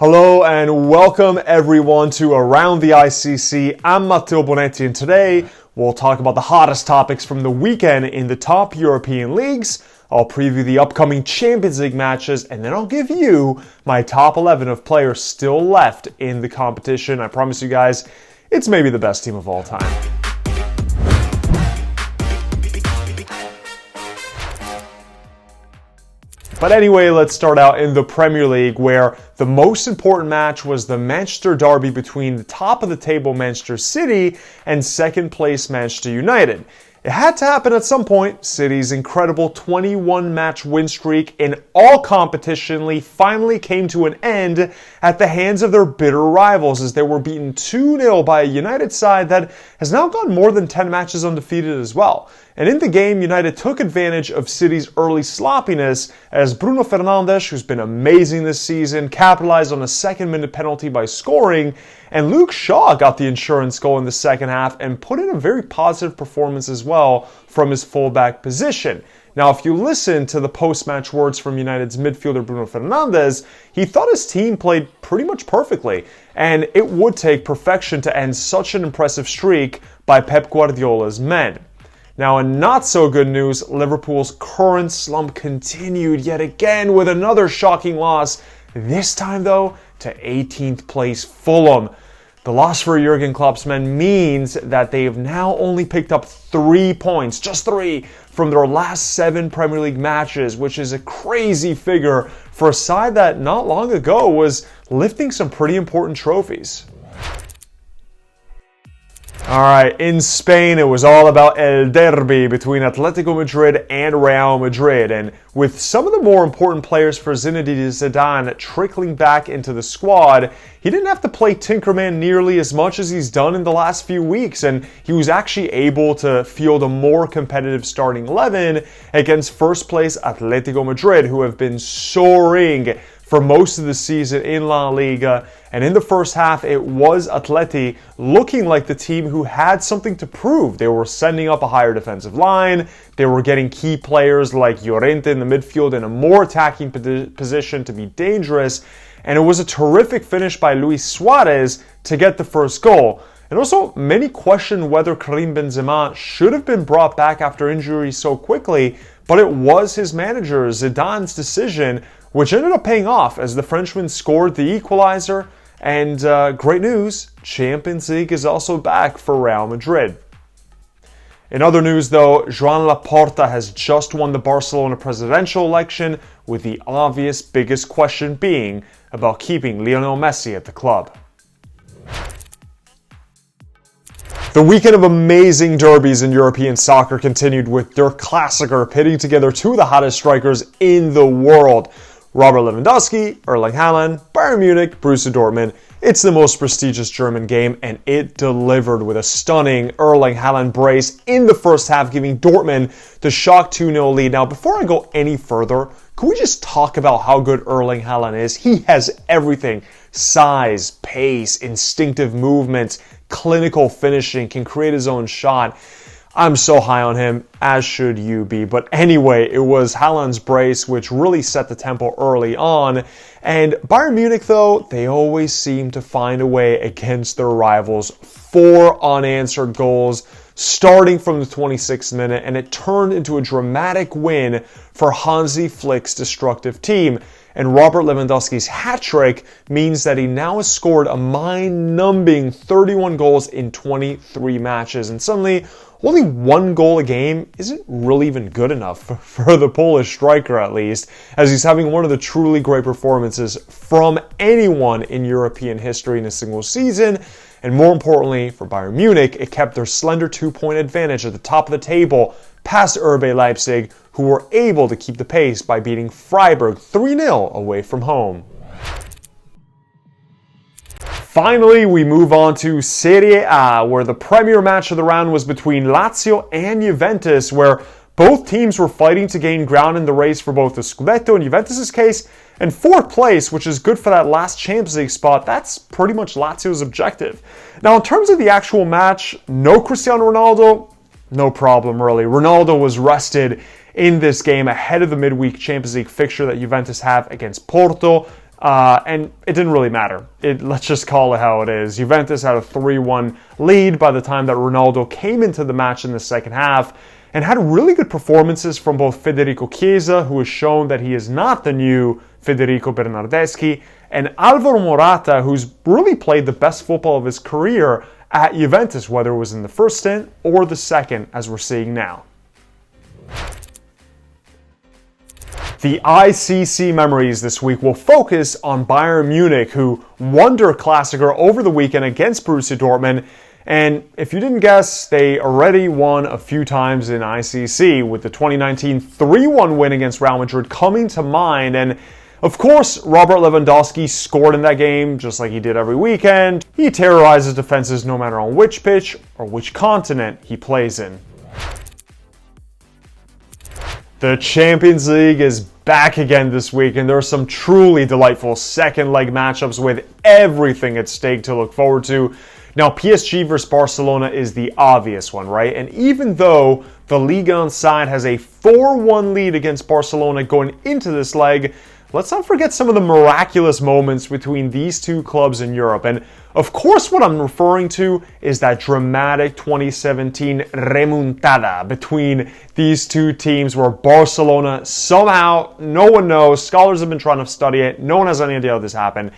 Hello and welcome everyone to Around the ICC. I'm Matteo Bonetti and today we'll talk about the hottest topics from the weekend in the top European leagues. I'll preview the upcoming Champions League matches and then I'll give you my top 11 of players still left in the competition. I promise you guys, it's maybe the best team of all time. But anyway, let's start out in the Premier League, where the most important match was the Manchester derby between the top of the table Manchester City and second place Manchester United. It had to happen at some point. City's incredible 21-match win streak in all competition finally came to an end at the hands of their bitter rivals as they were beaten 2-0 by a United side that has now gone more than 10 matches undefeated as well. And in the game, United took advantage of City's early sloppiness as Bruno Fernandes, who's been amazing this season, capitalized on a second-minute penalty by scoring, and Luke Shaw got the insurance goal in the second half and put in a very positive performance as well from his fullback position. Now, if you listen to the post-match words from United's midfielder Bruno Fernandes, he thought his team played pretty much perfectly, and it would take perfection to end such an impressive streak by Pep Guardiola's men. Now, in not so good news, Liverpool's current slump continued yet again with another shocking loss, this time though to 18th place Fulham. The loss for Jurgen Klopp's men means that they have now only picked up 3 points, just 3, from their last 7 Premier League matches, which is a crazy figure for a side that not long ago was lifting some pretty important trophies. Alright, in Spain it was all about El Derby between Atletico Madrid and Real Madrid, and with some of the more important players for Zinedine Zidane trickling back into the squad, he didn't have to play Tinkerman nearly as much as he's done in the last few weeks, and he was actually able to field a more competitive starting 11 against first place Atletico Madrid, who have been soaring for most of the season in La Liga. And in the first half, it was Atleti looking like the team who had something to prove. They were sending up a higher defensive line. They were getting key players like Llorente in the midfield in a more attacking position to be dangerous. And it was a terrific finish by Luis Suarez to get the first goal. And also, many questioned whether Karim Benzema should have been brought back after injury so quickly, but it was his manager, Zidane's decision, which ended up paying off as the Frenchman scored the equalizer. And great news, Champions League is also back for Real Madrid. In other news though, Joan Laporta has just won the Barcelona presidential election, with the obvious biggest question being about keeping Lionel Messi at the club. The weekend of amazing derbies in European soccer continued with Der Klassiker pitting together two of the hottest strikers in the world. Robert Lewandowski, Erling Haaland, Bayern Munich, Borussia Dortmund. It's the most prestigious German game, and it delivered with a stunning Erling Haaland brace in the first half, giving Dortmund the shock 2-0 lead. Now, before I go any further, can we just talk about how good Erling Haaland is? He has everything. Size, pace, instinctive movements, clinical finishing, can create his own shot. I'm so high on him, as should you be. But anyway, it was Haaland's brace which really set the tempo early on. And Bayern Munich, though, they always seem to find a way against their rivals. 4 unanswered goals starting from the 26th minute, and it turned into a dramatic win for Hansi Flick's destructive team. And Robert Lewandowski's hat-trick means that he now has scored a mind-numbing 31 goals in 23 matches. And suddenly, only 1 goal a game isn't really even good enough for the Polish striker, at least, as he's having one of the truly great performances from anyone in European history in a single season. And more importantly, for Bayern Munich, it kept their slender 2-point advantage at the top of the table past RB Leipzig, who were able to keep the pace by beating Freiburg 3-0 away from home. Finally, we move on to Serie A, where the premier match of the round was between Lazio and Juventus, where both teams were fighting to gain ground in the race for both the Scudetto in Juventus' case, and 4th place, which is good for that last Champions League spot. That's pretty much Lazio's objective. Now, in terms of the actual match, no Cristiano Ronaldo, no problem really. Ronaldo was rested in this game ahead of the midweek Champions League fixture that Juventus have against Porto. and it didn't really matter. Let's just call it how it is. Juventus had a 3-1 lead by the time that Ronaldo came into the match in the second half, and had really good performances from both Federico Chiesa, who has shown that he is not the new Federico Bernardeschi, and Alvaro Morata, who's really played the best football of his career at Juventus, whether it was in the first stint or the second, as we're seeing now. The ICC memories this week will focus on Bayern Munich, who won their Klassiker over the weekend against Borussia Dortmund. And if you didn't guess, they already won a few times in ICC, with the 2019 3-1 win against Real Madrid coming to mind. And of course, Robert Lewandowski scored in that game, just like he did every weekend. He terrorizes defenses no matter on which pitch or which continent he plays in. The Champions League is back again this week, and there are some truly delightful second leg matchups with everything at stake to look forward to. Now, PSG versus Barcelona is the obvious one, right? And even though the Ligue 1 side has a 4-1 lead against Barcelona going into this leg, let's not forget some of the miraculous moments between these two clubs in Europe. And of course, what I'm referring to is that dramatic 2017 remontada between these two teams, where Barcelona somehow, no one knows, scholars have been trying to study it, no one has any idea how this happened.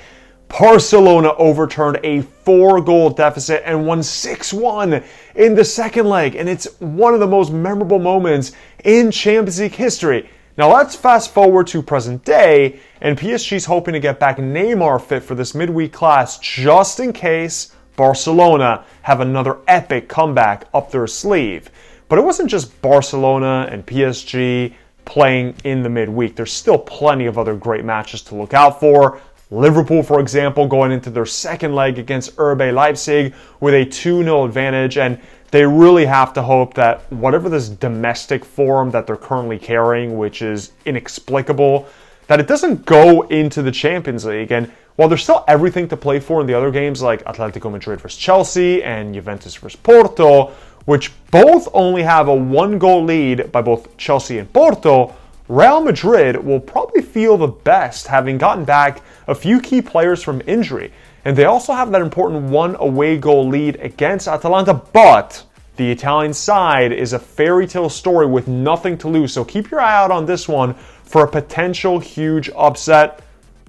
Barcelona overturned a 4-goal deficit and won 6-1 in the second leg, and it's one of the most memorable moments in Champions League history. Now let's fast forward to present day, and PSG's hoping to get back Neymar fit for this midweek clash, just in case Barcelona have another epic comeback up their sleeve. But it wasn't just Barcelona and PSG playing in the midweek. There's still plenty of other great matches to look out for. Liverpool, for example, going into their second leg against RB Leipzig with a 2-0 advantage, and they really have to hope that whatever this domestic form that they're currently carrying, which is inexplicable, that it doesn't go into the Champions League. And while there's still everything to play for in the other games, like Atletico Madrid versus Chelsea and Juventus versus Porto, which both only have a 1-goal lead by both Chelsea and Porto, Real Madrid will probably feel the best, having gotten back a few key players from injury. And they also have that important 1 away goal lead against Atalanta, but the Italian side is a fairy tale story with nothing to lose. So keep your eye out on this one for a potential huge upset.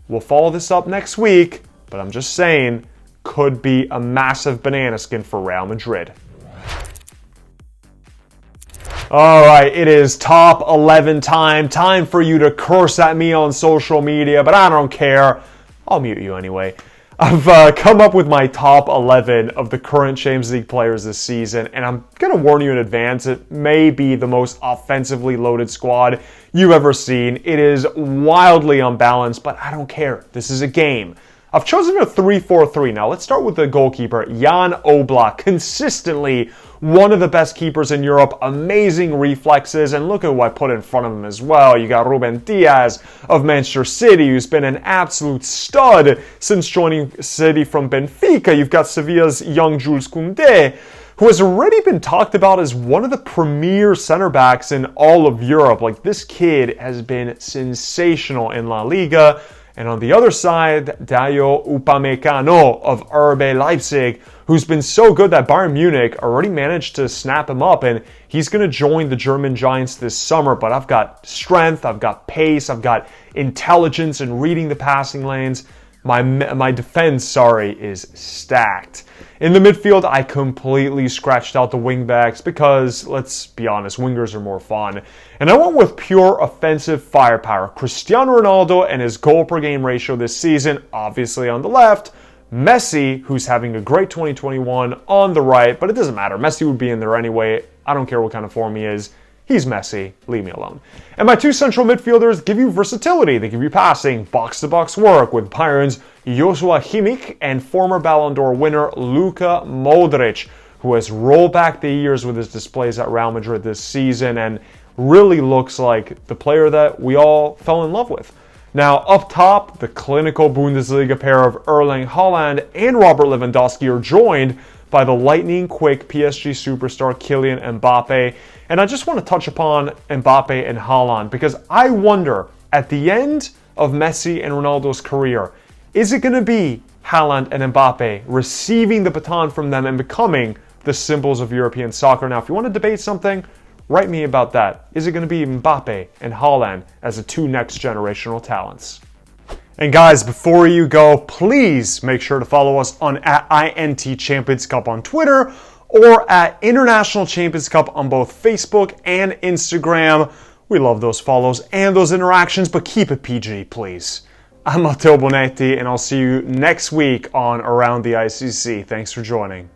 We'll follow this up next week, but I'm just saying, could be a massive banana skin for Real Madrid. All right, it is top 11 time. Time for you to curse at me on social media, but I don't care. I'll mute you anyway. I've come up with my top 11 of the current Champions League players this season, and I'm going to warn you in advance, it may be the most offensively loaded squad you've ever seen. It is wildly unbalanced, but I don't care. This is a game. I've chosen a 3-4-3. Now, let's start with the goalkeeper, Jan Oblok. Consistently one of the best keepers in Europe, amazing reflexes, and look at what I put in front of him as well. You got Ruben Diaz of Manchester City, who's been an absolute stud since joining City from Benfica. You've got Sevilla's young Jules Koundé, who has already been talked about as one of the premier center backs in all of Europe. Like, this kid has been sensational in La Liga. And on the other side, Dayo Upamecano of RB Leipzig, who's been so good that Bayern Munich already managed to snap him up, and he's going to join the German Giants this summer. But I've got strength, I've got pace, I've got intelligence in reading the passing lanes. My defense, is stacked. In the midfield, I completely scratched out the wingbacks because, let's be honest, wingers are more fun. And I went with pure offensive firepower. Cristiano Ronaldo and his goal per game ratio this season, obviously on the left. Messi, who's having a great 2021 on the right, but it doesn't matter. Messi would be in there anyway. I don't care what kind of form he is. He's Messi. Leave me alone. And my two central midfielders give you versatility. They give you passing, box-to-box work with Bayern's Joshua Kimmich and former Ballon d'Or winner Luka Modric, who has rolled back the years with his displays at Real Madrid this season and really looks like the player that we all fell in love with. Now, up top, the clinical Bundesliga pair of Erling Haaland and Robert Lewandowski are joined by the lightning-quick PSG superstar Kylian Mbappe. And I just want to touch upon Mbappe and Haaland because I wonder, at the end of Messi and Ronaldo's career? Is it going to be Haaland and Mbappe receiving the baton from them and becoming the symbols of European soccer? Now, if you want to debate something, write me about that. Is it going to be Mbappe and Haaland as the two next generational talents? And guys, before you go, please make sure to follow us on @INT Champions Cup on Twitter or at International Champions Cup on both Facebook and Instagram. We love those follows and those interactions, but keep it PG, please. I'm Matteo Bonetti, and I'll see you next week on Around the ICC. Thanks for joining.